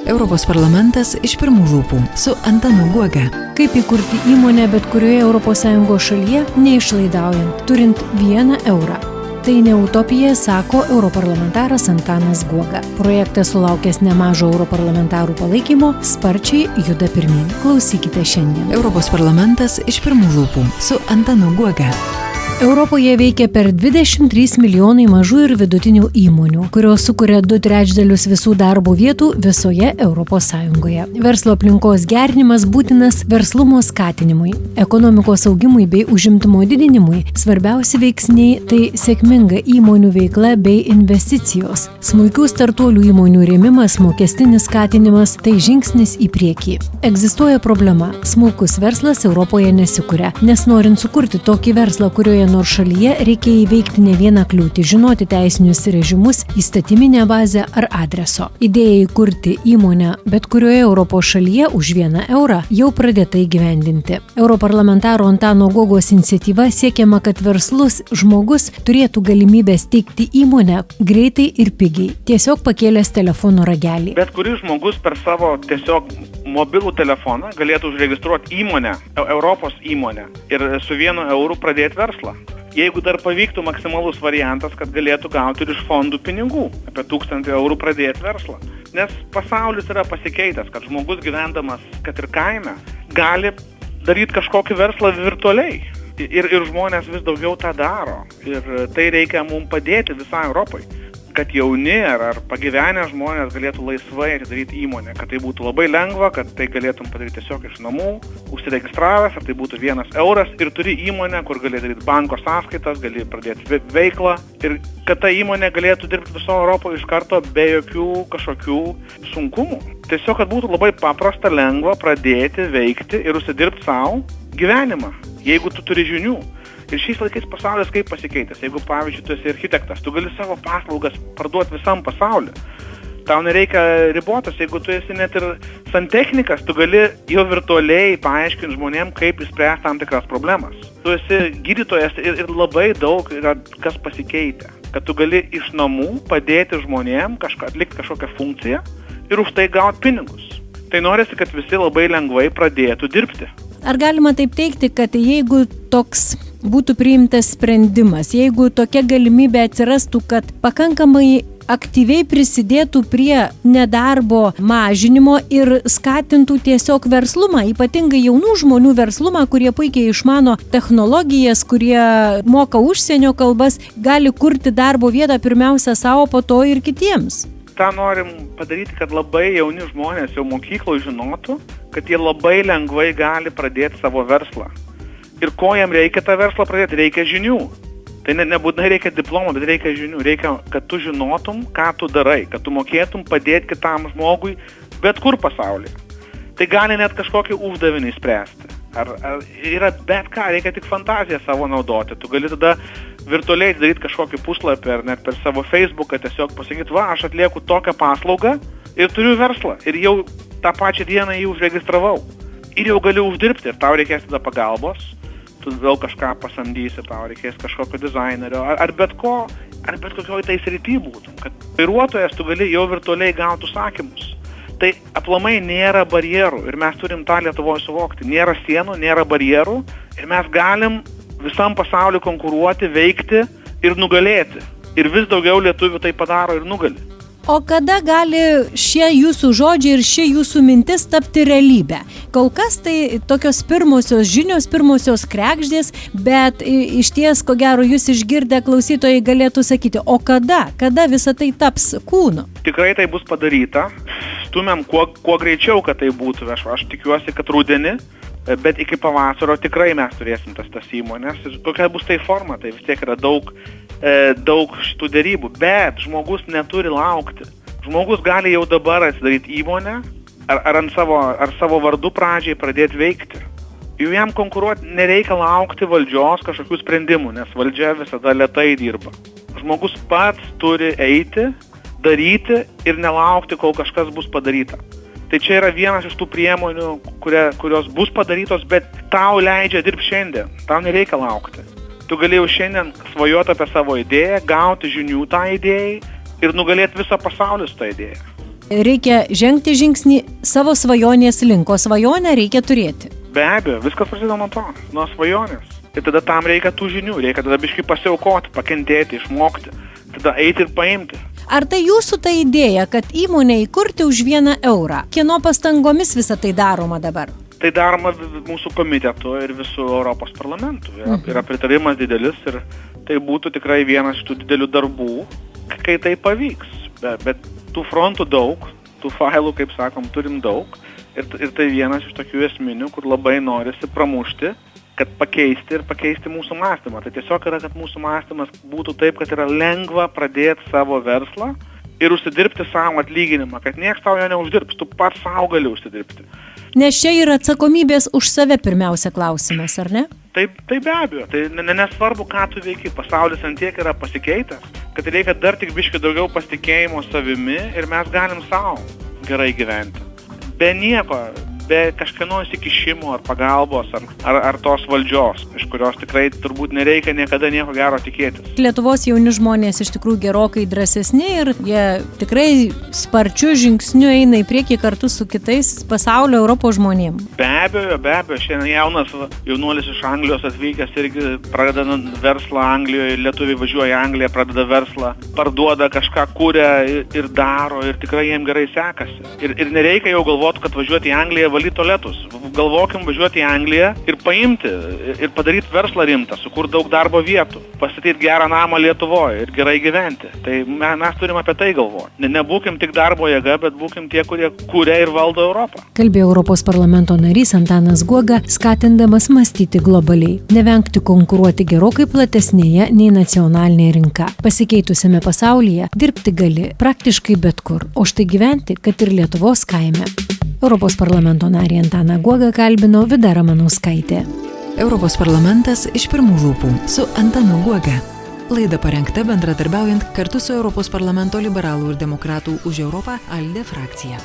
Europos parlamentas iš pirmų lūpų su Antanu Guoga. Kaip įkurti įmonę bet kurioje ES šalyje, neišlaidaujant, turint 1 eurą. Tai ne utopija, sako europarlamentaras Antanas Guoga. Projektas sulaukęs nemažo europarlamentarų palaikymo, sparčiai juda pirmyn. Klausykite šiandien. Europos parlamentas iš pirmų lūpų su Antanu Guoga. Europoje veikia per 23 milijonai mažų ir vidutinių įmonių, kurios sukuria 2/3 visų darbo vietų visoje ES. Verslo aplinkos gerinimas būtinas verslumo skatinimui, ekonomikos augimui bei užimtumo didinimui. Svarbiausi veiksniai - tai sėkminga įmonių veikla bei investicijos. Smulkių startuolių įmonių rėmimas, mokestinis skatinimas - tai žingsnis į priekį. Egzistuoja problema - smulkus verslas Europoje nesikuria, nes norint sukurti tokį verslą, kurioje nors šalyje reikia įveikti ne vieną kliūtį, žinoti teisinius režimus, įstatyminę bazę ar adreso. Idėja įkurti įmonę bet kurioje Europos šalyje už 1 eurą jau pradėta įgyvendinti. Europarlamentaro Antano Guogos iniciatyva siekiama, kad verslus žmogus turėtų galimybę steigti įmonę greitai ir pigiai, tiesiog pakėlęs telefono ragelį. Bet kuris žmogus per savo tiesiog mobilų telefoną galėtų užregistruoti įmonę, Europos įmonę ir su 1 euru pradėti verslą. Jeigu dar pavyktų maksimalus variantas, kad galėtų gauti ir iš fondų pinigų, apie 1000 eurų pradėti verslą. Nes pasaulis yra pasikeitęs, kad žmogus gyvendamas, kad ir kaime, gali daryti kažkokį verslą virtualiai. Ir žmonės vis daugiau tą daro. Ir tai reikia mums padėti visai Europai, kad jauni ar pagyvenę žmonės galėtų laisvai atidaryti įmonę, kad tai būtų labai lengva, kad tai galėtum padaryti tiesiog iš namų, užsiregistravęs, ar tai būtų 1 euras ir turi įmonę, kur gali daryti banko sąskaitas, gali pradėti veiklą ir kad ta įmonė galėtų dirbti viso Europoje iš karto be jokių kažkokių sunkumų. Tiesiog, kad būtų labai paprasta, lengva pradėti veikti ir užsidirbti savo gyvenimą, jeigu tu turi žinių. Ir šiais laikais pasaulis kaip pasikeitęs. Jeigu, pavyzdžiui, tu esi architektas, tu gali savo paslaugas parduoti visam pasauliu. Tau nereikia ribotas. Jeigu tu esi net ir santechnikas, tu gali jau virtualiai paaiškinti žmonėm, kaip išspręsti tam tikras problemas. Tu esi gydytojas ir labai daug yra kas pasikeitę. Kad tu gali iš namų padėti žmonėm atlikti kažkokią funkciją ir už tai gauti pinigus. Tai norisi, kad visi labai lengvai pradėtų dirbti. Ar galima taip teigti, kad jeigu toks būtų priimtas sprendimas, jeigu tokia galimybė atsirastų, kad pakankamai aktyviai prisidėtų prie nedarbo mažinimo ir skatintų tiesiog verslumą, ypatingai jaunų žmonių verslumą, kurie puikiai išmano technologijas, kurie moka užsienio kalbas, gali kurti darbo vietą pirmiausia savo, po to ir kitiems? tą norim padaryti, kad labai jauni žmonės jau mokykloje žinotų, kad jie labai lengvai gali pradėti savo verslą. Ir ko jam reikia tą verslą pradėti? Reikia žinių. Tai nebūtinai reikia diplomo, bet reikia žinių. Reikia, kad tu žinotum, ką tu darai, kad tu mokėtum padėti kitam žmogui bet kur pasaulyje. Tai gali net kažkokį uždavinį spręsti. Ar yra bet ką, reikia tik fantaziją savo naudoti. Tu gali tada virtualiai daryti kažkokį puslapį ar net per savo Facebooką tiesiog pasakyti, va, aš atlieku tokią paslaugą ir turiu verslą. Ir jau tą pačią dieną jį užregistravau. Ir jau gali uždirbti ir tau reikės tada pagalbos. Tu vėl kažką pasamdysi, tau reikės kažkokio dizainerio ar bet ko, ar bet kokioj tai srity būtum. Kad vairuotojas tu gali jau virtualiai gauti užsakymus. Tai aplamai nėra barjerų ir mes turim tą Lietuvoje suvokti. Nėra sienų, nėra barjerų ir mes galim visam pasauliu konkuruoti, veikti ir nugalėti. Ir vis daugiau lietuvių tai padaro ir nugali. O kada gali šie jūsų žodžiai ir šie jūsų mintis tapti realybę? Kol kas tai tokios pirmosios žinios, pirmosios kregždės, bet išties, ko gero, jūs išgirdę klausytojai galėtų sakyti, o kada visa tai taps kūnu? Tikrai tai bus padaryta. Stumėm kuo greičiau, kad tai būtų. Aš tikiuosi, kad rudenį, bet iki pavasario tikrai mes turėsim tas įmonės. Ir kokia bus tai forma, tai vis tiek yra daug šitų dėrybų, bet žmogus neturi laukti. Žmogus gali jau dabar atsidaryti įmonę ar savo vardu pradžiai pradėti veikti. Jau jam konkuruoti nereikia laukti valdžios kažkokių sprendimų, nes valdžia visada lėtai dirba. Žmogus pats turi eiti, daryti ir nelaukti, kol kažkas bus padaryta. Tai čia yra vienas iš tų priemonių, kurios bus padarytos, bet tau leidžia dirbti šiandien. Tau nereikia laukti. Tu galėjau šiandien svajoti apie savo idėją, gauti žinių tą idėją ir nugalėti visą pasaulį su tą idėją. Reikia žengti žingsnį savo svajonės link, o svajonę reikia turėti. Be abejo, viskas prasideda nuo to, nuo svajonės. Ir tada tam reikia tų žinių, reikia tada biškai pasiaukoti, pakentėti, išmokti, tada eiti ir paimti. Ar tai jūsų ta idėja, kad įmonę įkurti už 1 eurą? Kieno pastangomis visą tai daroma dabar? Tai daroma mūsų komitetu ir visų Europos parlamentų. Yra pritarimas didelis ir tai būtų tikrai vienas iš tų didelių darbų, kai tai pavyks. Bet tų frontų daug, tų failų, kaip sakom, turim daug. Ir tai vienas iš tokių esminių, kur labai norisi pramušti, kad pakeisti mūsų mąstymą. Tai tiesiog yra, kad mūsų mąstymas būtų taip, kad yra lengva pradėti savo verslą ir užsidirbti savo atlyginimą, kad nieks tau jo neuždirbs, tu pats savo gali užsidirbti. Nes čia yra atsakomybės už save pirmiausia klausimas, ar ne? Tai be abejo, tai nesvarbu, ką tu veiki, pasaulis antiek yra pasikeitęs, kad reikia dar tik biškį daugiau pasitikėjimo savimi ir mes galim savo gerai gyventi. Be nieko, be kažkieno įsikišimo ar pagalbos ar tos valdžios, iš kurios tikrai turbūt nereikia niekada nieko gero tikėtis. Lietuvos jauni žmonės iš tikrųjų gerokai drąsesni ir jie tikrai sparčiu žingsniu eina į priekį kartu su kitais pasaulio Europos žmonėm. Be abejo, šiandien jaunas jaunuolis iš Anglijos atvykęs irgi pradeda verslą Anglijoje, lietuviai važiuoja į Angliją, pradeda verslą, parduoda kažką, kuria ir daro ir tikrai jiem gerai sekasi. Ir nereikia jau galvoti, kad važiuoti į Angliją valyti tualetus. Galvokim važiuoti į Angliją ir paimti ir padaryti verslą rimtą, sukurti daug darbo vietų, pastatyti gerą namą Lietuvoje ir gerai gyventi. Tai mes turim apie tai galvoti. Nebūkim tik darbo jėga, bet būkim tie, kurie kuria ir valdo Europą. Kalbėjo Europos parlamento narys Antanas Guoga, skatindamas mąstyti globaliai, nevengti konkuruoti gerokai platesnėje nei nacionalinė rinka. Pasikeitusiame pasaulyje dirbti gali praktiškai bet kur, o štai gyventi, kad ir Lietuvos kaime. Europos parlamento narį Antaną Guogą kalbino Vida Ramanauskaitė. Europos parlamentas iš pirmų lūpų su Antanu Guoga. Laida parengta bendradarbiaujant kartu su Europos parlamento liberalų ir demokratų už Europą ALDE frakcija.